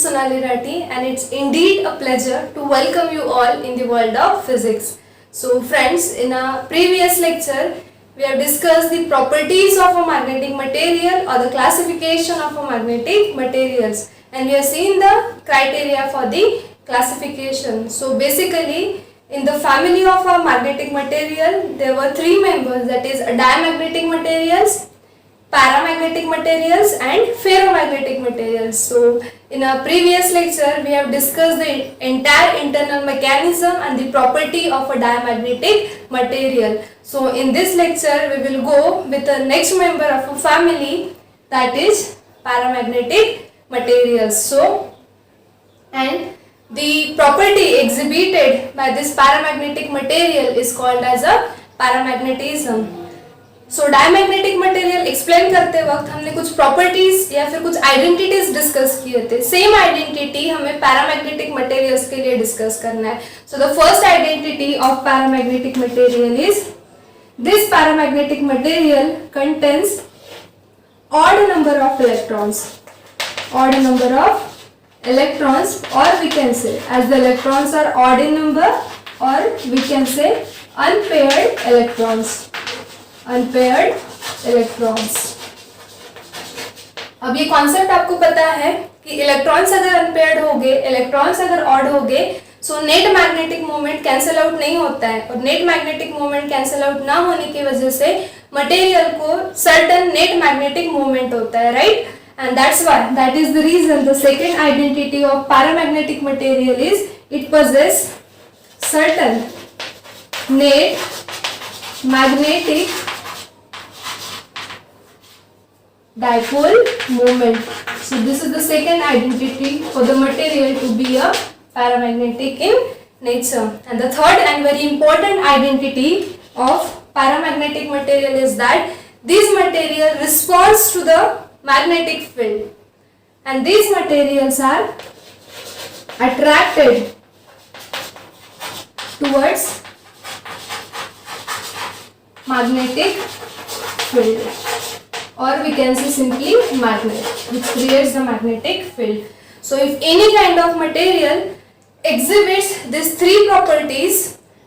is Sonali Rathi, and it's indeed a pleasure to welcome you all in the world of physics. So friends, in a previous lecture, we have discussed the properties of a magnetic material or the classification of a magnetic materials, and we have seen the criteria for the classification. So basically, in the family of a magnetic material, there were three members, that is diamagnetic materials, paramagnetic materials and ferromagnetic materials. So in our previous lecture we have discussed the entire internal mechanism and the property of a diamagnetic material. So in this lecture we will go with the next member of a family, that is paramagnetic materials. So, and the property exhibited by this paramagnetic material is called as a paramagnetism. So diamagnetic material explain करते वक्त हमने कुछ properties या फिर कुछ identities discuss किए थे. Same identity हमें पैरामैग्नेटिक मटेरियल्स के लिए डिस्कस करना है. So the first identity of paramagnetic material is this paramagnetic material contains odd number of electrons. Odd number of electrons, और we can say as the electrons are odd in number, और we can say unpaired electrons. Unpaired electrons. अब ये concept आपको पता है कि electrons अगर unpaired हो गए, इलेक्ट्रॉन्स अगर ऑड हो गए, so net magnetic moment cancel out नहीं होता है, और net magnetic moment cancel out ना होने की वजह से मटेरियल को सर्टेन नेट मैग्नेटिक मोमेंट होता है, right? And that's why, that is the reason the second identity of paramagnetic material is it possess certain net magnetic dipole moment. So this is the second identity for the material to be a paramagnetic in nature. And the third and very important identity of paramagnetic material is that this material responds to the magnetic field, and these materials are attracted towards magnetic field, or we can say simply magnet, which creates the magnetic field. So if any kind of material exhibits these three properties,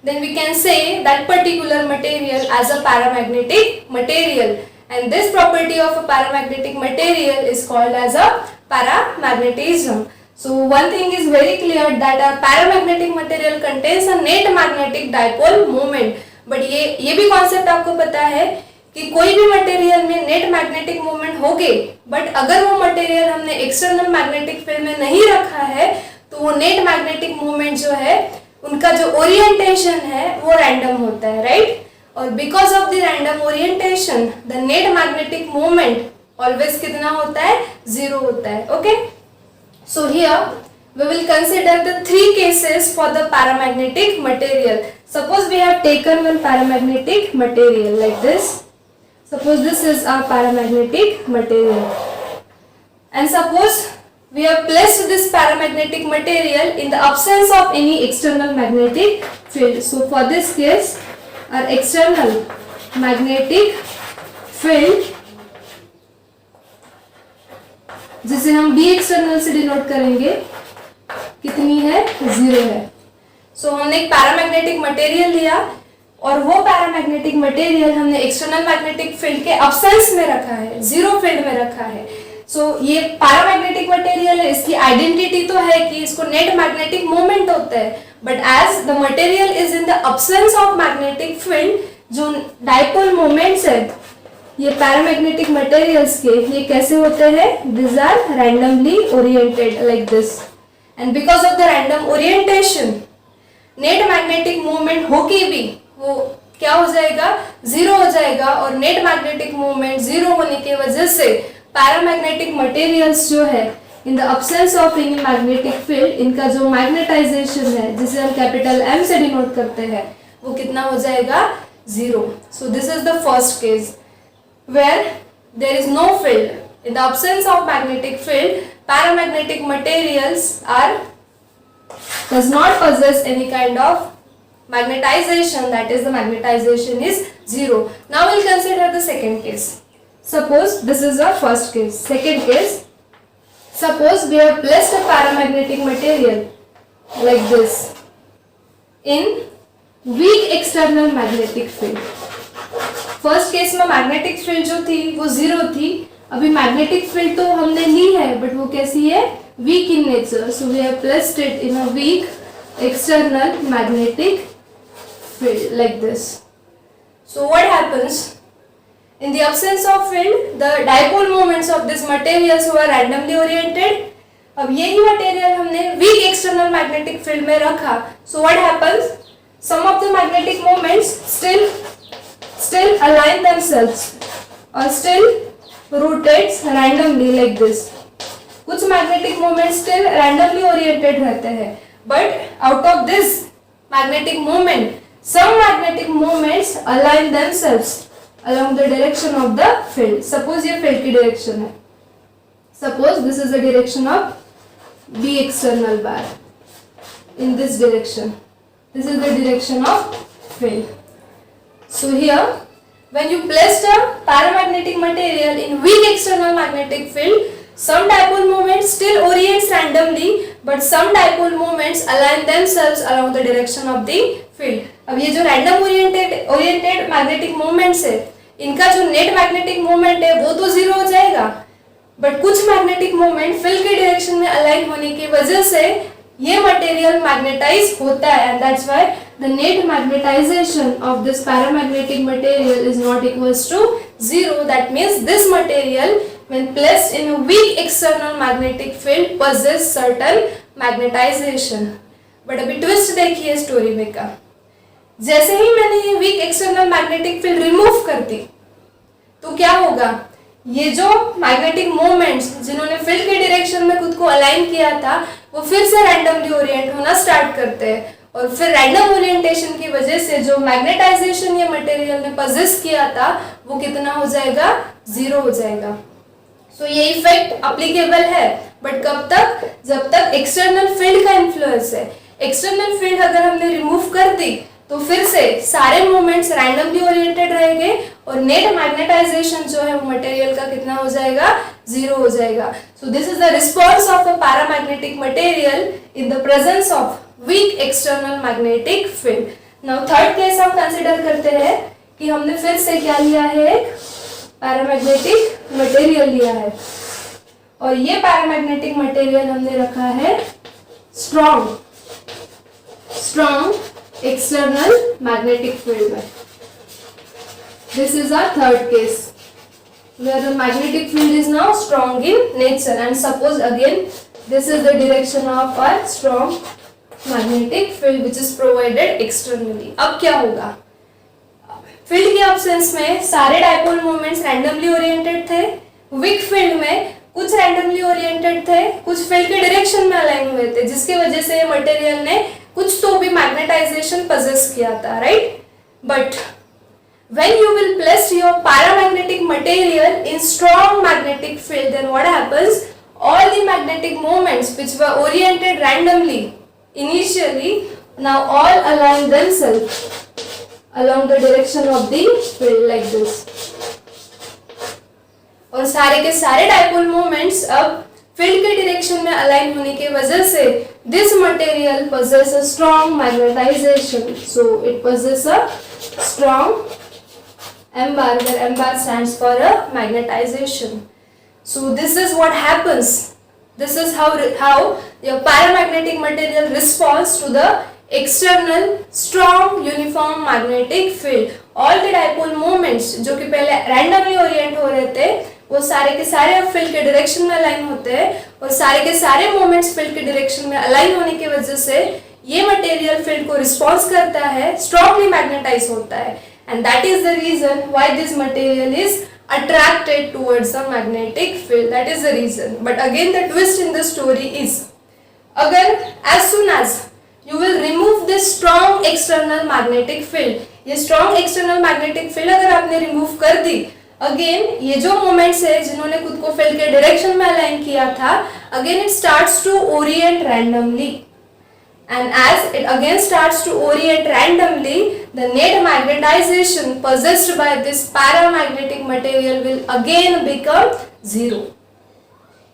then we can say that particular material as a paramagnetic material, and this property of a paramagnetic material is called as a paramagnetism. So one thing is very clear, that a paramagnetic material contains a net magnetic dipole moment. But ये भी concept आपको पता है कि कोई भी material में net magnetic moment होगे, बट अगर वो मटेरियल हमने एक्सटर्नल मैग्नेटिक फील्ड में नहीं रखा है, तो वो नेट मैग्नेटिक मोमेंट जो है उनका जो ओरिएंटेशन है वो रैंडम होता है, राइट? और because of the random orientation the net magnetic moment always कितना होता है? जीरो होता है. Okay, so here we will consider the three cases for the paramagnetic material. Suppose we have taken one paramagnetic material like this. Suppose this is our paramagnetic material, and suppose we have placed this paramagnetic material in the absence of any external magnetic field. So for this case, our external magnetic field, जिसे हम D external से denote करेंगे, कितनी है? Zero है. सो हमने एक paramagnetic material लिया, और वो पैरामैग्नेटिक मटेरियल हमने एक्सटर्नल मैग्नेटिक फील्ड के एब्सेंस में रखा है, जीरो फील्ड में रखा है. सो ये पैरामैग्नेटिक मटेरियल है, इसकी आइडेंटिटी तो है कि इसको नेट मैग्नेटिक मोमेंट होता है, but as the material is in the absence of magnetic field, जो डाइपोल मोमेंट्स है ये पैरामैग्नेटिक मटेरियल्स के, ये कैसे होते हैं? This are randomly oriented like this, and because of the random orientation net magnetic moment होके भी वो क्या हो जाएगा? जीरो हो जाएगा. और नेट मैग्नेटिक मोमेंट जीरो होने की वजह से पैरामैग्नेटिक मटेरियल्स जो है इन the absence of any magnetic field, इनका जो मैग्नेटाइजेशन है जिसे हम कैपिटल M से डिनोट करते हैं, वो कितना हो जाएगा? Zero. So this is the first case where there is no field. In the absence of magnetic field, paramagnetic materials does not possess any kind of magnetization, that is the magnetization is zero. Now we'll consider the second case. Suppose this is our first case. Second case, Suppose we have placed a paramagnetic material like this in weak external magnetic field. First case में magnetic field जो थी वो 0 थी. अभी magnetic field तो हमने ली है but वो कैसी है, weak in nature. So we have placed it in a weak external magnetic field like this. So what happens in the absence of field? The dipole moments of this materials were randomly oriented. अब यही material हमने weak external magnetic field में रखा. So what happens? Some of the magnetic moments still align themselves or still rotates randomly like this. कुछ magnetic moments still randomly oriented रहते हैं. But out of this magnetic moment, some magnetic moments align themselves along the direction of the field. Suppose ये field की direction है. Suppose this is the direction of B external bar. In this direction, this is the direction of field. So here, when you placed a paramagnetic material in weak external magnetic field, some dipole moments still orients randomly, but some dipole moments align themselves along the direction of the field. अब ये जो random oriented magnetic moments है, इनका जो net magnetic moment है वो तो 0 हो जाएगा, बट कुछ मैग्नेटिक मोमेंट फील्ड के डायरेक्शन में अलाइन होने की वजह से ये मटेरियल मैग्नेटाइज होता है, and that's why the net magnetization of this paramagnetic material is not equals to 0. That means this material when placed in a weak external magnetic field possess certain magnetization. But अभी twist देखिए story में का. जैसे ही मैंने ये weak external magnetic field remove कर दी तो क्या होगा, ये जो मैग्नेटिक मोमेंट्स जिन्होंने फील्ड के डायरेक्शन में खुद को अलाइन किया था वो फिर से रैंडमली ओरिएंट होना स्टार्ट करते हैं, और फिर रैंडम ओरिएंटेशन की वजह से जो मैग्नेटाइजेशन ये मटेरियल ने पोजेस किया था वो कितना हो जाएगा, 0 हो जाएगा. सो ये इफेक्ट अप्लीकेबल है, बट कब तक, जब तक एक्सटर्नल फील्ड का इन्फ्लुएंस है. एक्सटर्नल फील्ड अगर हमने रिमूव कर दी तो फिर से सारे मोमेंट्स रैंडमली ओरिएंटेड रहेंगे और नेट मैग्नेटाइजेशन जो है वो मटेरियल का कितना हो जाएगा, 0 हो जाएगा. So this is the response of a paramagnetic material in the presence of weak external magnetic field. Now third case हम कंसीडर करते हैं कि हमने फिर से क्या लिया है, एक पैरामैग्नेटिक मटेरियल लिया है और ये पैरामैग्नेटिक मटेरियल हमने रखा है स्ट्रॉन्ग एक्सटर्नल मैग्नेटिक फील्ड में. This is our third case where the magnetic field is now strong in nature, and suppose again this is the direction of our strong magnetic field which is provided externally. अब क्या होगा, field के absence में सारे dipole moments randomly oriented थे. Weak field में कुछ randomly oriented थे, कुछ फील्ड के डायरेक्शन में अलाइन हुए थे, जिसकी वजह से ये मटेरियल ने कुछ तो भी मैग्नेटाइजेशन पोजेस किया था, right. But when you will place your paramagnetic material in strong magnetic field, then what happens, all the magnetic moments which were oriented randomly initially now all align themselves along the direction of the field like this. और सारे के सारे dipole moments अब field के direction में align होने की वजह से this material possess a strong magnetization, so it possess a strong M bar, where M bar stands for a magnetization. So this is what happens. This is how your paramagnetic material responds to the external strong uniform magnetic field. All the dipole moments जो कि पहले randomly orient हो रहे थे वो सारे के सारे अब फील्ड के डायरेक्शन में अलाइन होते हैं, और सारे के सारे मोमेंट्स फील्ड के डायरेक्शन में अलाइन होने की वजह से ये मटेरियल फील्ड को रिस्पॉन्स करता है, स्ट्रांगली मैग्नेटाइज होता है, and that is the reason why this material is attracted towards the magnetic field. That is the reason. But again the twist in the story is, agar as soon as you will remove this strong external magnetic field, ये strong external magnetic field अगर आपने remove कर दी, again ये जो moments है जिन्होंने खुद को field के direction में align किया था, again it starts to orient randomly. And as it again starts to orient randomly, the net magnetization possessed by this paramagnetic material will again become 0.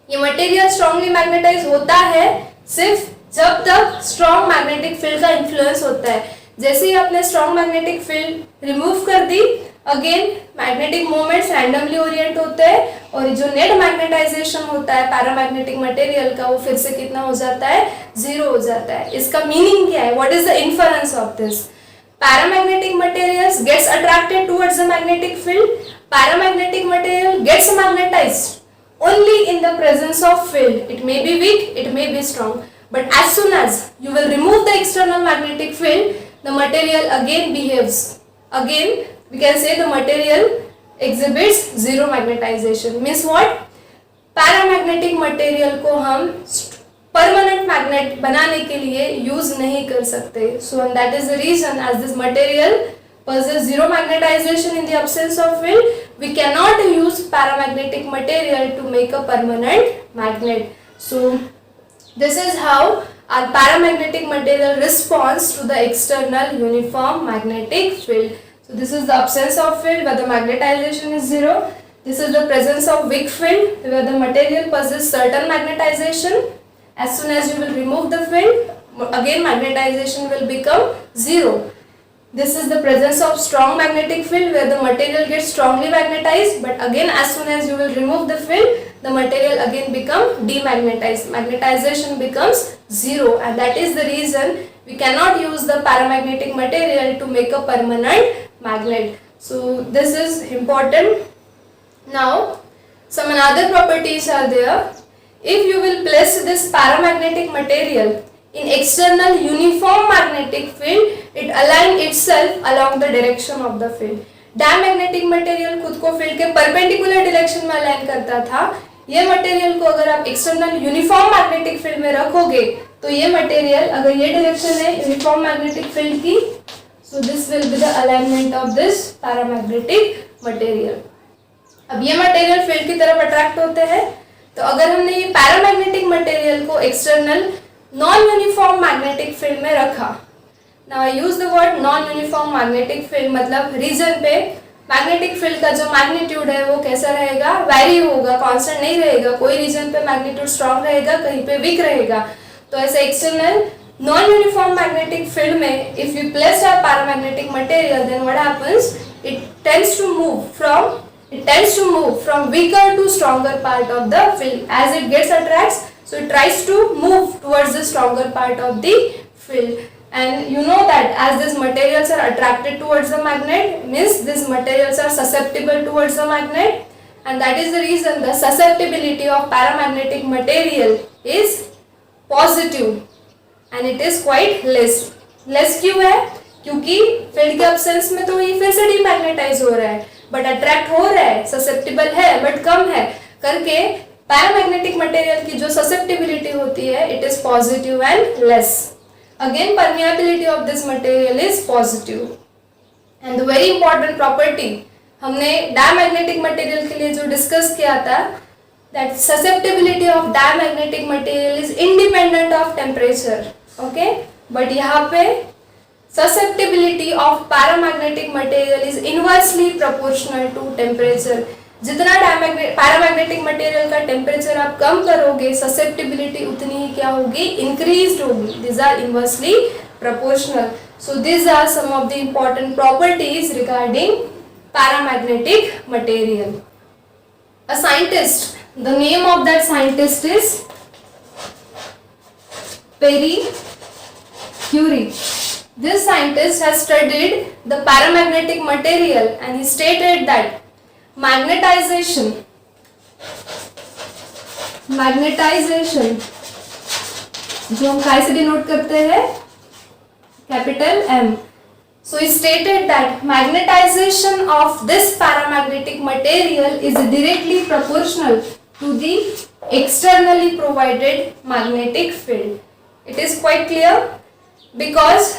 ये मटेरियल स्ट्रांगली मैग्नेटाइज होता है सिर्फ जब तक स्ट्रॉन्ग मैग्नेटिक फील्ड का influence होता है। जैसे ही आपने स्ट्रॉन्ग मैग्नेटिक फील्ड रिमूव कर दी, again magnetic moments randomly orient होते हैं और जो नेट मैग्नेटाइजेशन होता है पैरामैग्नेटिक मटेरियल का वो फिर से कितना हो जाता है, जीरो हो जाता है। इसका मीनिंग क्या है, what is the inference of this? Paramagnetic materials gets attracted towards the magnetic field, paramagnetic material gets magnetized only in the presence of field. It may be weak, it may be strong, but as soon as you will remove the external magnetic field, the material again behaves. Again, we can say the material exhibits zero magnetization. Means what? Paramagnetic material को हम permanent magnet बनाने के लिए use नहीं कर सकते. So and that is the reason, as this material possess zero magnetization in the absence of field, we cannot use paramagnetic material to make a permanent magnet. So this is how our paramagnetic material responds to the external uniform magnetic field. So this is the absence of field where the magnetization is zero. This is the presence of weak field where the material possesses certain magnetization. As soon as you will remove the field, again magnetization will become zero. This is the presence of strong magnetic field where the material gets strongly magnetized, but again as soon as you will remove the field, the material again become demagnetized. Magnetization becomes zero, and that is the reason we cannot use the paramagnetic material to make a permanent magnet. So this is important. Now some another properties are there. If you will place this paramagnetic material in external uniform magnetic field, it align itself along the direction of the field. Diamagnetic material खुद को field के perpendicular direction में align करता था. ये material को अगर आप एक्सटर्नल यूनिफॉर्म मैग्नेटिक फील्ड में रखोगे तो ये मटेरियल, अगर ये डायरेक्शन है यूनिफॉर्म मैग्नेटिक फील्ड की, so this will be the alignment of this paramagnetic material. अब ये मटेरियल फील्ड की तरफ अट्रैक्ट होते हैं, तो अगर हमने ये पैरामैग्नेटिक मटेरियल को external non uniform magnetic field में रखा. Now I use the word non uniform magnetic field, मतलब रीजन पे मैग्नेटिक फील्ड का जो मैग्नीट्यूड है वो कैसा रहेगा, वैरी होगा, कांस्टेंट नहीं रहेगा. कोई रीजन पे मैग्नीट्यूड स्ट्रांग रहेगा, कहीं पे वीक रहेगा. तो ऐसे external non uniform magnetic field में if you place a paramagnetic material, then what happens, it tends to move from weaker to stronger part of the field. As it gets attracts, so it tries to move towards the stronger part of the field. And you know that as these materials are attracted towards the magnet, means these materials are susceptible towards the magnet, and that is the reason the susceptibility of paramagnetic material is positive and it is quite less. Less क्यों है? क्योंकि field के absence में तो ये फिर से demagnetise हो रहा है, बट अट्रैक्ट हो रहा है, ससेप्टिबल है बट कम है करके पैरामैग्नेटिक मटेरियल की जो ससेप्टिबिलिटी होती है it is positive and less. Again permeability of this material is positive. And the very important property हमने डायमैग्नेटिक मटेरियल के लिए जो डिस्कस किया था, that susceptibility of diamagnetic material is independent of temperature. Okay, but यहाँ पे susceptibility of paramagnetic material is inversely proportional to temperature. जितना paramagnetic material का टेम्परेचर आप कम करोगे, ससेप्टिबिलिटी उतनी ही क्या होगी, इंक्रीज होगी. This are inversely proportional. So this are some of the important properties regarding paramagnetic material. A scientist, the name of that scientist is Pierre Curie. This scientist has studied the paramagnetic material and he stated that magnetization जो हम काय से denote करते हैं, capital M. So he stated that magnetization of this paramagnetic material is directly proportional to the externally provided magnetic field. It is quite clear because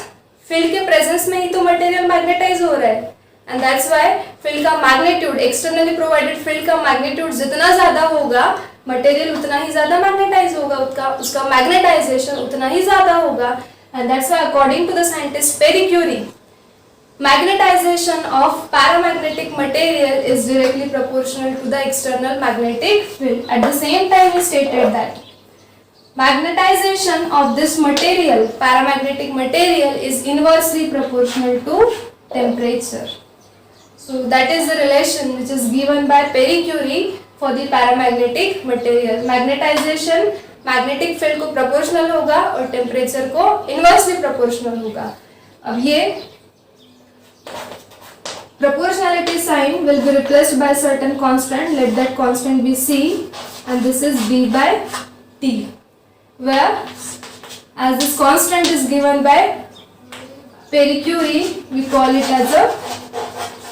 field के presence में ही तो material magnetise हो रहा है, एंड दैट्स व्हाई फील्ड का magnitude, externally provided field का magnitude जितना ज्यादा होगा, मटेरियल उतना ही ज्यादा मैग्नेटाइज होगा, उसका मैग्नेटाइजेशन उतना ही ज्यादा होगा. And that's why according to the scientist Pierre Curie, magnetization of paramagnetic material is directly proportional to the external magnetic field. At the same time, we stated that magnetization of this material, paramagnetic material, is inversely proportional to temperature. So that is the relation which is given by Marie Curie for the paramagnetic material. Magnetization magnetic field को proportional होगा और temperature को inversely proportional होगा. अब ये proportionality sign will be replaced by certain constant. Let that constant be C, and this is B by T, where as this constant is given by Marie Curie, we call it as a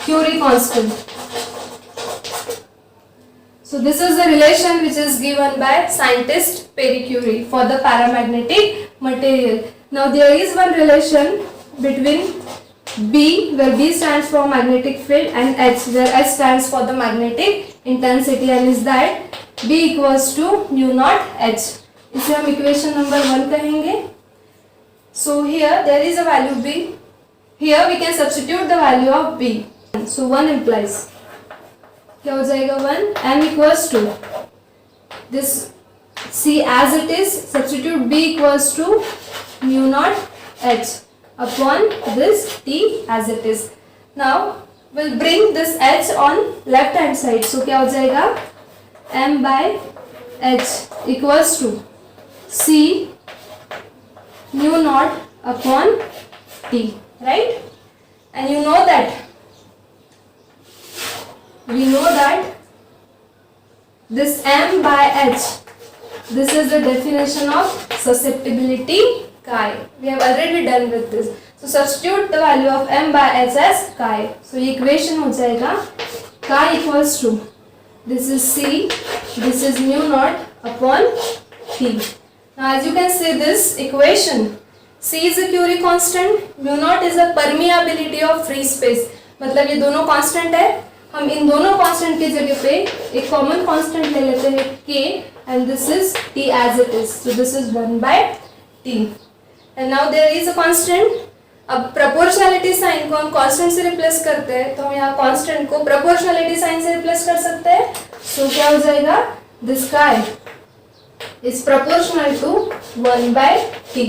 Curie constant. So this is the relation which is given by scientist Marie Curie for the paramagnetic material. Now there is one relation between B, where B stands for magnetic field, and H, where H stands for the magnetic intensity, and is that B equals to mu naught H. इसे हम equation number 1 कहेंगे. So here there is a value B. Here we can substitute the value of B. So 1 implies क्या हो जाएगा 1, m equals to this C as it is, substitute B equals to mu naught H upon this T as it is. Now we'll bring this H on left hand side. So क्या हो जाएगा m by H equals to C mu naught upon T, right? And you know that we know that this m by h, this is the definition of susceptibility chi. We have already done with this. So substitute the value of m by h as chi. So equation हो जाएगा chi equals to this is C, this is mu naught upon T. Now as you can see this equation, C is a Curie constant, mu naught is a permeability of free space. मतलब ये दोनों constant है. हम इन दोनों constant की जगह पे एक कॉमन कांस्टेंट ले लेते हैं k, and this is t as it is. So this is 1 by t, and now there is a constant. अब प्रोपोर्शनलिटी साइन को हम कांस्टेंट से रिप्लेस करते हैं, तो हम यहाँ कांस्टेंट को प्रोपोर्शनलिटी साइन से रिप्लेस कर सकते हैं. सो क्या हो जाएगा, this chi is proportional to 1 by t,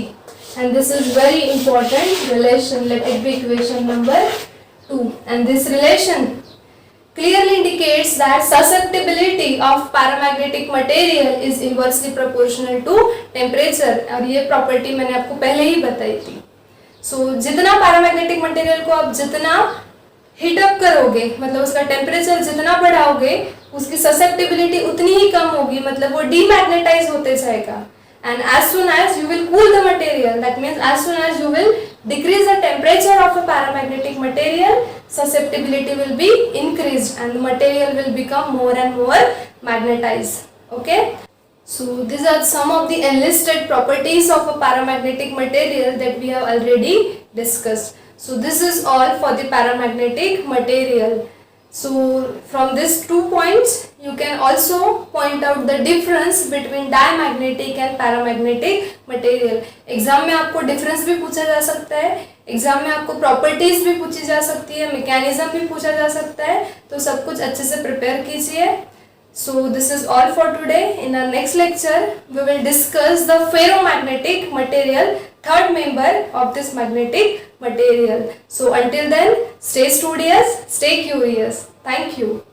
and this is very important relation. Let it be equation number 2, and this relation clearly indicates that susceptibility of paramagnetic material is inversely proportional to temperature. और ये property मैंने आपको पहले ही बताई थी. So जितना paramagnetic material को आप जितना heat up करोगे, मतलब उसका temperature जितना बढ़ाओगे, उसकी susceptibility उतनी ही कम होगी, मतलब वो demagnetize होते जाएगा. And as soon as you will cool the material, that means as soon as you will decrease the temperature of a paramagnetic material, susceptibility will be increased and the material will become more and more magnetized. Okay. So these are some of the enlisted properties of a paramagnetic material that we have already discussed. So this is all for the paramagnetic material. So from these 2 points, you can also point out the difference between diamagnetic and paramagnetic material. Exam में आपको difference भी पूछा जा सकता है, exam में आपको properties भी पूछी जा सकती है, मैकेनिज्म भी पूछा जा सकता है, तो सब कुछ अच्छे से प्रिपेयर कीजिए. So this is all for today. In our next lecture, we will discuss the ferromagnetic material, third member of this magnetic material. So until then, stay studious, stay curious. Thank you.